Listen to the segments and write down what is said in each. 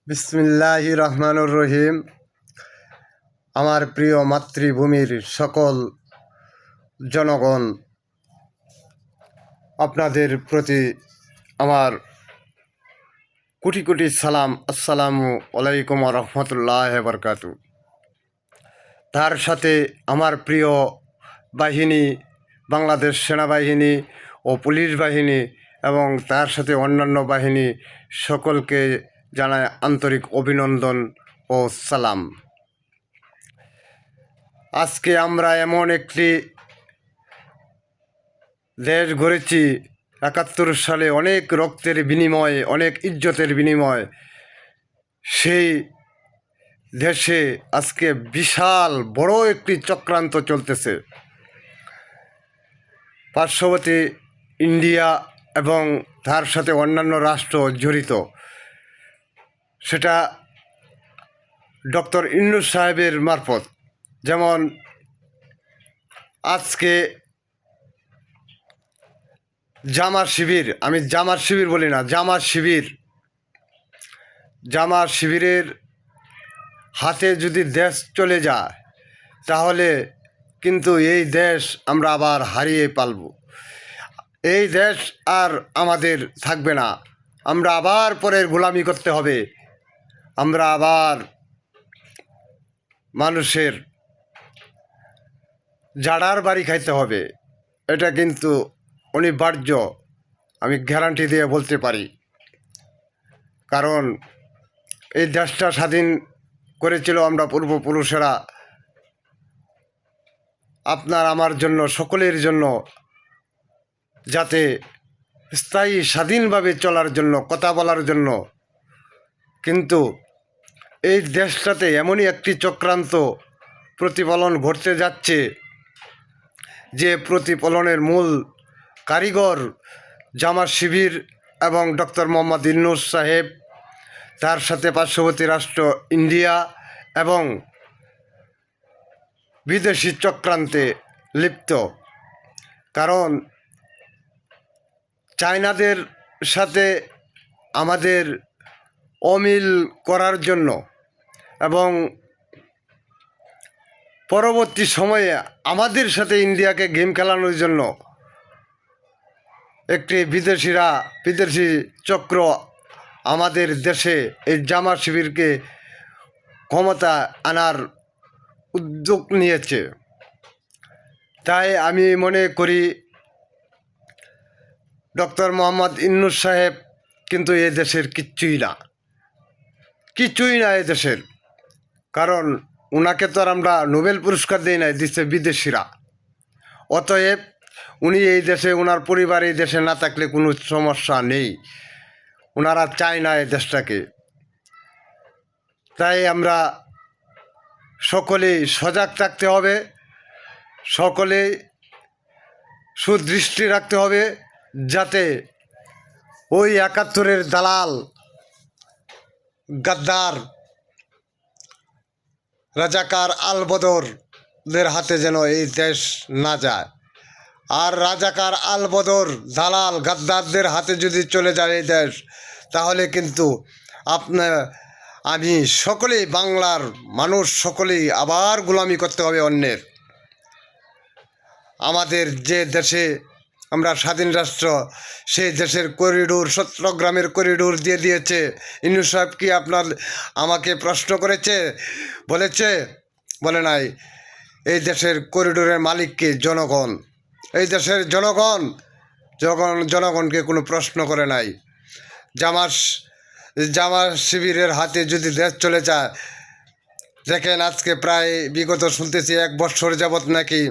বিসমিল্লাহির রহমানুর রহিম। আমার প্রিয় মাতৃভূমির সকল জনগণ, আপনাদের প্রতি আমার কোটি কোটি সালাম। আসসালামু আলাইকুম রহমতুল্লাহ বরকাতু। তার সাথে আমার প্রিয় বাহিনী, বাংলাদেশ সেনাবাহিনী ও পুলিশ বাহিনী এবং তার সাথে অন্যান্য বাহিনী সকলকে জানায় আন্তরিক অভিনন্দন ও সালাম। আজকে আমরা এমন একটি দেশ গড়েছি ৭১ সালে, অনেক রক্তের বিনিময়ে, অনেক ইজ্জতের বিনিময়ে সেই দেশে আজকে বিশাল বড় একটি চক্রান্ত চলতেছে। পার্শ্ববর্তী ইন্ডিয়া এবং তার সাথে অন্যান্য রাষ্ট্র জড়িত। সেটা ডক্টর ইউনূস সাহেবের মারফত। যেমন আজকে জামাত শিবির, আমি জামাত শিবির বলি না, জামাত শিবিরের হাতে যদি দেশ চলে যায় তাহলে কিন্তু এই দেশ আমরা আবার হারিয়ে ফেলব। এই দেশ আর আমাদের থাকবে না। আমরা আবার পরের গোলামি করতে হবে। আমরা আবার মানুষের জাড়ার বাড়ি খাইতে হবে। এটা কিন্তু অনিবার্য, আমি গ্যারান্টি দিয়ে বলতে পারি। কারণ এই দেশটা স্বাধীন করেছিল আমরা পূর্বপুরুষেরা, আপনার আমার জন্য, সকলের জন্য, যাতে স্থায়ী স্বাধীনভাবে চলার জন্য, কথা বলার জন্য। কিন্তু এই দেশটাতে এমনই একটি চক্রান্ত প্রতিফলন ঘটতে যাচ্ছে, যে প্রতিফলনের মূল কারিগর জামাত শিবির এবং ডক্টর মোহাম্মদ ইউনূস সাহেব, তার সাথে পার্শ্ববর্তী রাষ্ট্র ইন্ডিয়া এবং বিদেশি চক্রান্তে লিপ্ত। কারণ চায়নাদের সাথে আমাদের অমিল করার জন্য এবং পরবর্তী সময়ে আমাদের সাথে ইন্ডিয়াকে গেম খেলানোর জন্য একটি বিদেশি চক্র আমাদের দেশে এই জামাত শিবিরকে ক্ষমতা আনার উদ্যোগ নিয়েছে। তাই আমি মনে করি ডক্টর মোহাম্মদ ইউনূস সাহেব কিন্তু এ দেশের কিচ্ছুই না এ দেশের। কারণ ওনাকে তো আর আমরা নোবেল পুরস্কার দিই নাই, দিচ্ছে বিদেশিরা। অতএব উনি এই দেশে, ওনার পরিবার এই দেশে না থাকলে কোনো সমস্যা নেই। ওনারা চায় না এই দেশটাকে। তাই আমরা সকলেই সজাগ থাকতে হবে, সকলেই সুদৃষ্টি রাখতে হবে, যাতে ওই ৭১-এর দালাল গাদ্দার রাজাকার আলবদরদের হাতে যেন এই দেশ না যায়। আর রাজাকার আলবদর দালাল গাদ্দারদের হাতে যদি চলে যায় এই দেশ, তাহলে কিন্তু আমি সকলেই, বাংলার মানুষ সকলেই আবার গোলামি করতে হবে অন্যের। আমাদের যে দেশে আমরা স্বাধীন রাষ্ট্র, সেই দেশের করিডোর, চট্টগ্রামের করিডোর দিয়ে দিয়েছে। ইউনূস সাহেব কি আমাকে প্রশ্ন করেছে? বলে নাই। এই দেশের করিডোরের মালিককে জনগণ। এই দেশের জনগণকে কোনো প্রশ্ন করে নাই। জামাত শিবিরের হাতে যদি দেশ চলে যায়, দেখেন আজকে প্রায় বিগত শুনতেছি ১ বছর যাবৎ নাকি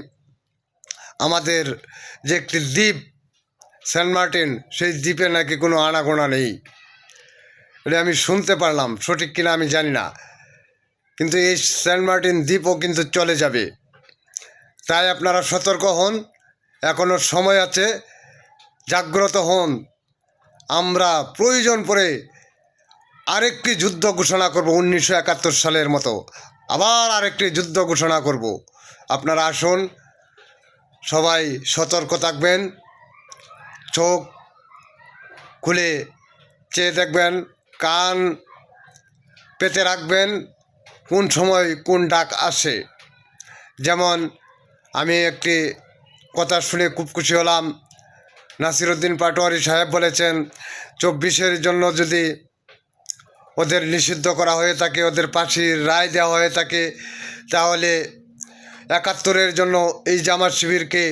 আমাদের যে একটি দ্বীপ সেন্ট মার্টিন, সেই দ্বীপে নাকি কোনো আনাগোনা নেই। এটা আমি শুনতে পারলাম, সঠিক কিনা আমি জানি না। কিন্তু এই সেন্ট মার্টিন দ্বীপও কিন্তু চলে যাবে। তাই আপনারা সতর্ক হন, এখনও সময় আছে, জাগ্রত হন। আমরা প্রয়োজন পড়ে আরেকটি যুদ্ধ ঘোষণা করব, ১৯৭১ সালের মতো আবার আরেকটি যুদ্ধ ঘোষণা করব। আপনারা আসুন, সবাই সতর্ক থাকবেন, চোখ খুলে চেয়ে দেখবেন, কান পেতে রাখবেন কোন সময় কোন ডাক আসে। যেমন আমি একটি কথা শুনে খুব খুশি হলাম, নাসিরউদ্দিন পাটোয়ারি সাহেব বলেছেন 24-এর জন্য যদি ওদের নিষিদ্ধ করা হয়ে থাকে, ওদের ফাঁসির রায় দেওয়া হয়ে থাকে, তাহলে 71-এর জন্য এই জামাত শিবিরকে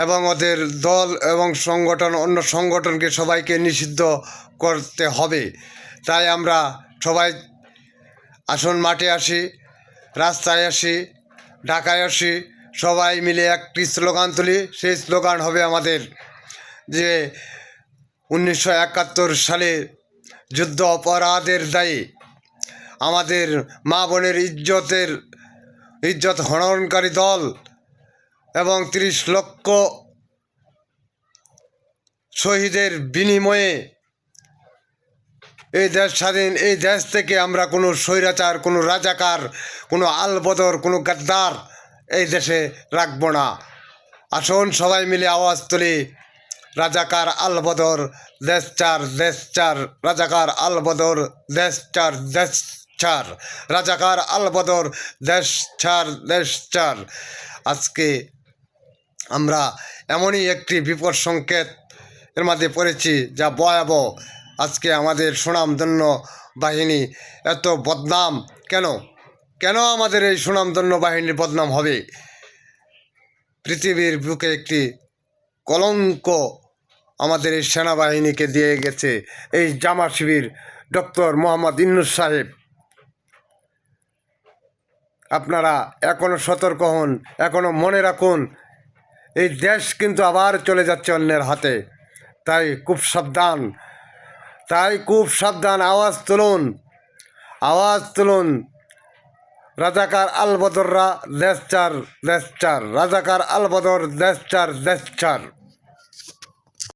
এবং ওদের দল এবং সংগঠন, অন্য সংগঠনকে সবাইকে নিষিদ্ধ করতে হবে। তাই আমরা সবাই আসুন মাঠে আসি, রাস্তায় আসি, ঢাকায় আসি, সবাই মিলে একটি স্লোগান তুলি। সেই স্লোগান হবে আমাদের যে 1971 সালে যুদ্ধ অপরাধের দায়ে আমাদের মা বোনের ইজ্জত হননকারী দল এবং 30 লক্ষ শহীদের বিনিময়ে এই দেশ স্বাধীন। এই দেশ থেকে আমরা কোনো স্বৈরাচার, কোনো রাজাকার, কোনো আলবদর, কোনো গাদ্দার এই দেশে রাখব না। আসুন সবাই মিলে আওয়াজ তুলি, রাজাকার আলবদর দেশ চার, দেশ চার, রাজাকার আলবদর দেশ চার, দেশ চার, রাজাকার আলবদর দেশ চার, দেশ চার। আজকে আমরা এমনই একটি বিপদ সংকেত এর মধ্যে পড়েছি যা ভয়াবহ। আজকে আমাদের সুনামধন্য বাহিনী এত বদনাম কেন? কেন আমাদের এই সুনামধন্য বাহিনীর বদনাম হবে? পৃথিবীর বুকে একটি কলঙ্ক আমাদের এই সেনাবাহিনীকে দিয়ে গেছে এই জামাত শিবির, ডক্টর মোহাম্মদ ইউনূস সাহেব। আপনারা এখনও সতর্ক হন, এখনও মনে রাখুন, এই দেশ কিন্তু আবার চলে যাচ্ছে অন্যের হাতে। তাই খুব সাবধান, আওয়াজ তুলুন, আওয়াজ তুলুন। রাজাকার আলবদররা দেশ চার, দেশ চার, রাজাকার আলবদর দেশ চার, দেশ চার।